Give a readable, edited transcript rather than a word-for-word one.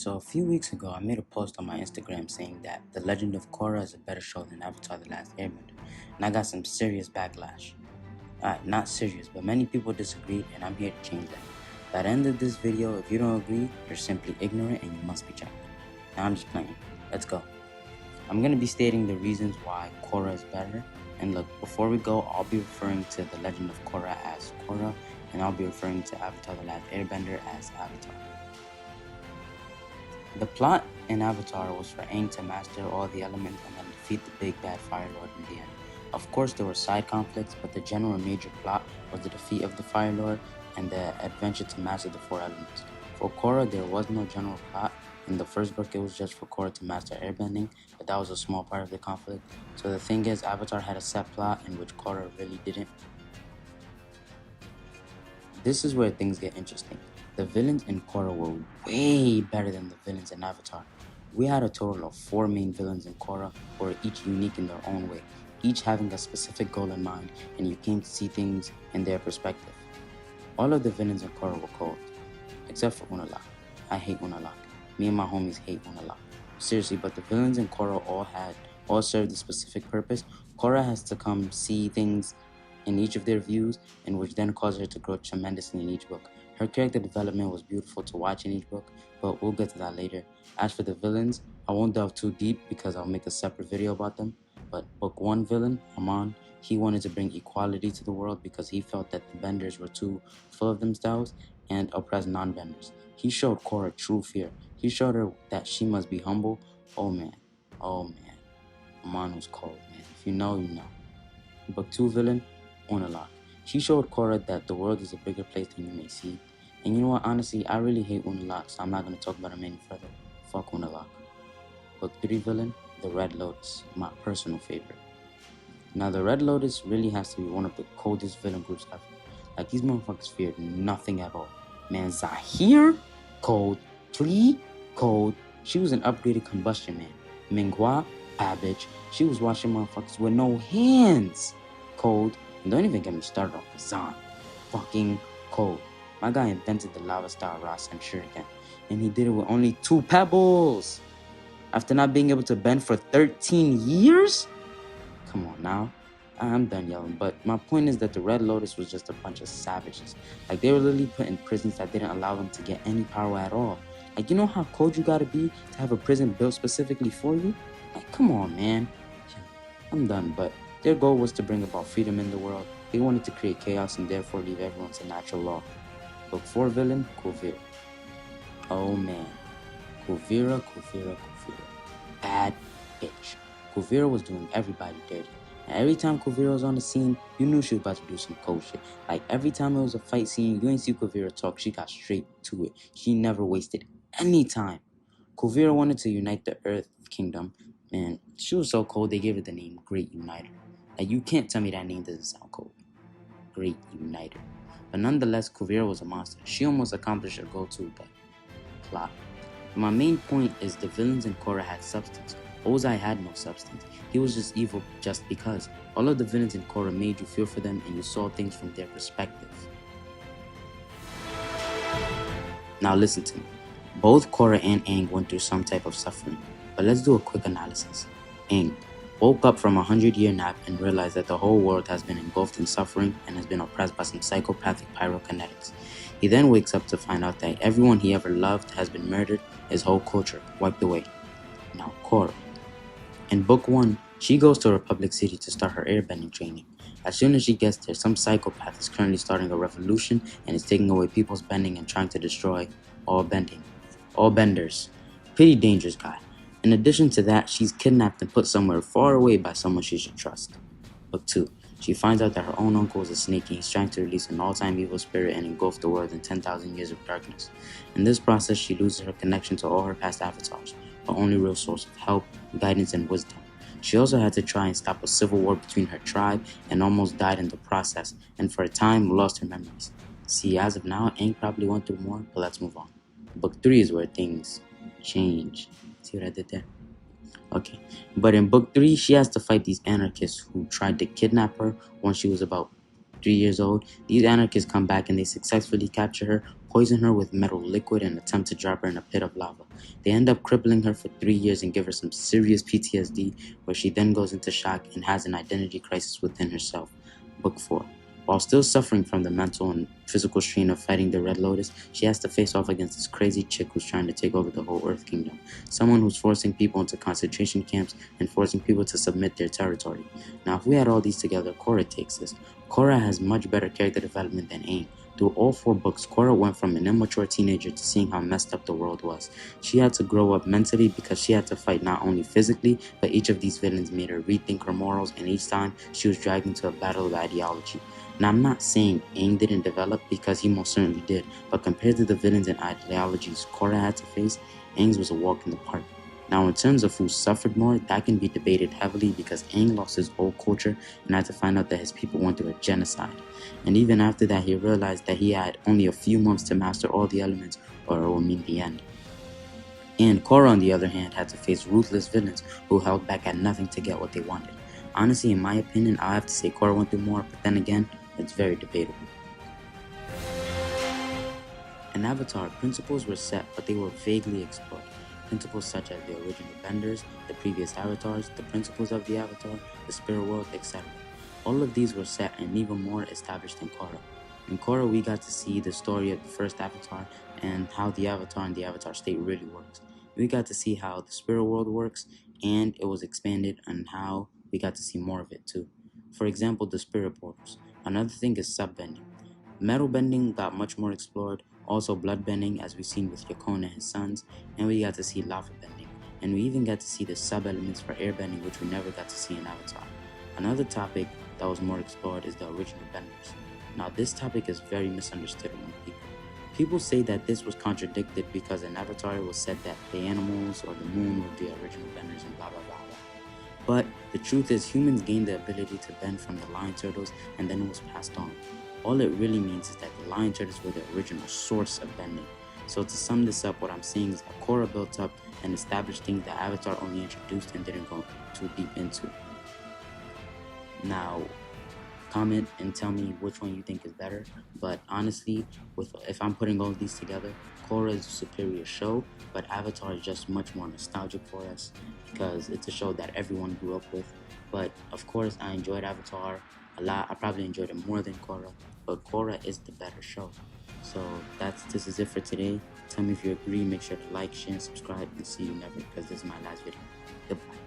So a few weeks ago, I made a post on my Instagram saying that The Legend of Korra is a better show than Avatar The Last Airbender, and I got some serious backlash. Not serious, but many people disagreed, and I'm here to change that. By the end of this video, if you don't agree, you're simply ignorant and you must be checked. Now I'm just playing. Let's go. I'm going to be stating the reasons why Korra is better, and look, before we go, I'll be referring to The Legend of Korra as Korra, and I'll be referring to Avatar The Last Airbender as Avatar. The plot in Avatar was for Aang to master all the elements and then defeat the big bad Fire Lord in the end. Of course, there were side conflicts, but the general major plot was the defeat of the Fire Lord and the adventure to master the four elements. For Korra, there was no general plot. In the first book, it was just for Korra to master airbending, but that was a small part of the conflict. So the thing is, Avatar had a set plot in which Korra really didn't. This is where things get interesting. The villains in Korra were way better than the villains in Avatar. We had a total of 4 main villains in Korra who were each unique in their own way, each having a specific goal in mind, and you came to see things in their perspective. All of the villains in Korra were cold, except for Unalaq. I hate Unalaq. Me and my homies hate Unalaq. Seriously, but the villains in Korra all served a specific purpose. Korra has to come see things in each of their views, and which then caused her to grow tremendously in each book. Her character development was beautiful to watch in each book, but we'll get to that later. As for the villains, I won't delve too deep because I'll make a separate video about them, but book 1 villain, Amon, he wanted to bring equality to the world because he felt that the benders were too full of themselves and oppressed non-benders. He showed Korra true fear. He showed her that she must be humble. Oh man, Amon was cold, man. If you know, you know. Book 2 villain, Unalaq. He showed Korra that the world is a bigger place than you may see. And you know what, honestly, I really hate Unalaq, so I'm not going to talk about him any further. Fuck Unalaq. Book 3 villain, the Red Lotus, my personal favorite. Now the Red Lotus really has to be one of the coldest villain groups ever. Like, these motherfuckers feared nothing at all. Man, Zahir, cold. Tree, cold. She was an upgraded combustion man. Minghua, bad bitch. She was washing motherfuckers with no hands. Cold. And don't even get me started on Kazan. Fucking cold. My guy invented the lava style Rasen Shuriken, and he did it with only 2 pebbles. After not being able to bend for 13 years? Come on now. I'm done yelling, but my point is that the Red Lotus was just a bunch of savages. Like, they were literally put in prisons that didn't allow them to get any power at all. Like, you know how cold you gotta be to have a prison built specifically for you? Like, come on, man. I'm done, but their goal was to bring about freedom in the world. They wanted to create chaos and therefore leave everyone to natural law. Book 4 villain, Kuvira. Oh man. Kuvira. Bad bitch. Kuvira was doing everybody dirty. And every time Kuvira was on the scene, you knew she was about to do some cold shit. Like, every time it was a fight scene, you ain't see Kuvira talk. She got straight to it. She never wasted any time. Kuvira wanted to unite the Earth Kingdom. Man, she was so cold, they gave her the name Great Uniter. Like, you can't tell me that name doesn't sound cold. Great Uniter. But nonetheless, Kuvira was a monster. She almost accomplished her goal too, but plot. My main point is the villains in Korra had substance. Ozai had no substance. He was just evil just because. All of the villains in Korra made you feel for them and you saw things from their perspective. Now listen to me. Both Korra and Aang went through some type of suffering, but let's do a quick analysis. Aang woke up from a 100-year nap and realized that the whole world has been engulfed in suffering and has been oppressed by some psychopathic pyrokinetics. He then wakes up to find out that everyone he ever loved has been murdered, his whole culture wiped away. Now Korra. In book 1, she goes to Republic City to start her airbending training. As soon as she gets there, some psychopath is currently starting a revolution and is taking away people's bending and trying to destroy all benders. Pretty dangerous guy. In addition to that, she's kidnapped and put somewhere far away by someone she should trust. Book 2. She finds out that her own uncle is a snake and he's trying to release an all-time evil spirit and engulf the world in 10,000 years of darkness. In this process, she loses her connection to all her past avatars, her only real source of help, guidance, and wisdom. She also had to try and stop a civil war between her tribe and almost died in the process, and for a time lost her memories. See, as of now, Aang probably went through more, but let's move on. Book 3 is where things change. See what I did there? Okay, but in book 3, she has to fight these anarchists who tried to kidnap her when she was about 3 years old, these anarchists come back and they successfully capture her, poison her with metal liquid, and attempt to drop her in a pit of lava. They end up crippling her for 3 years and give her some serious PTSD, where she then goes into shock and has an identity crisis within herself. Book 4. While still suffering from the mental and physical strain of fighting the Red Lotus, she has to face off against this crazy chick who's trying to take over the whole Earth Kingdom. Someone who's forcing people into concentration camps and forcing people to submit their territory. Now, if we add all these together, Korra takes this. Korra has much better character development than Aang. Through all 4 books, Korra went from an immature teenager to seeing how messed up the world was. She had to grow up mentally because she had to fight not only physically, but each of these villains made her rethink her morals, and each time she was dragged into a battle of ideology. Now, I'm not saying Aang didn't develop, because he most certainly did, but compared to the villains and ideologies Korra had to face, Aang's was a walk in the park. Now, in terms of who suffered more, that can be debated heavily, because Aang lost his old culture and had to find out that his people went through a genocide. And even after that, he realized that he had only a few months to master all the elements, or it would mean the end. And Korra, on the other hand, had to face ruthless villains who held back at nothing to get what they wanted. Honestly, in my opinion, I have to say Korra went through more, but then again, it's very debatable. In Avatar, principles were set, but they were vaguely explored. Principles such as the original benders, the previous avatars, the principles of the avatar, the spirit world, etc. All of these were set and even more established in Korra. In Korra, we got to see the story of the first avatar and how the avatar and the avatar state really works. We got to see how the spirit world works, and it was expanded on how we got to see more of it too. For example, the spirit portals. Another thing is subbending. Metal bending got much more explored, also blood bending as we've seen with Yakon and his sons, and we got to see lava bending, and we even got to see the sub-elements for airbending, which we never got to see in Avatar. Another topic that was more explored is the original benders. Now, this topic is very misunderstood among people. People say that this was contradicted because in Avatar it was said that the animals or the moon were the original benders and blah blah blah blah. But the truth is, humans gained the ability to bend from the lion turtles, and then it was passed on. All it really means is that the lion turtles were the original source of bending. So to sum this up, what I'm saying is that Korra built up and established things that Avatar only introduced and didn't go too deep into. Now, comment and tell me which one you think is better. But honestly, if I'm putting all of these together, Korra is a superior show, but Avatar is just much more nostalgic for us because it's a show that everyone grew up with. But of course, I enjoyed Avatar a lot. I probably enjoyed it more than Korra, but Korra is the better show. So this is it for today. Tell me if you agree. Make sure to like, share, and subscribe, and see you never, because this is my last video. Goodbye.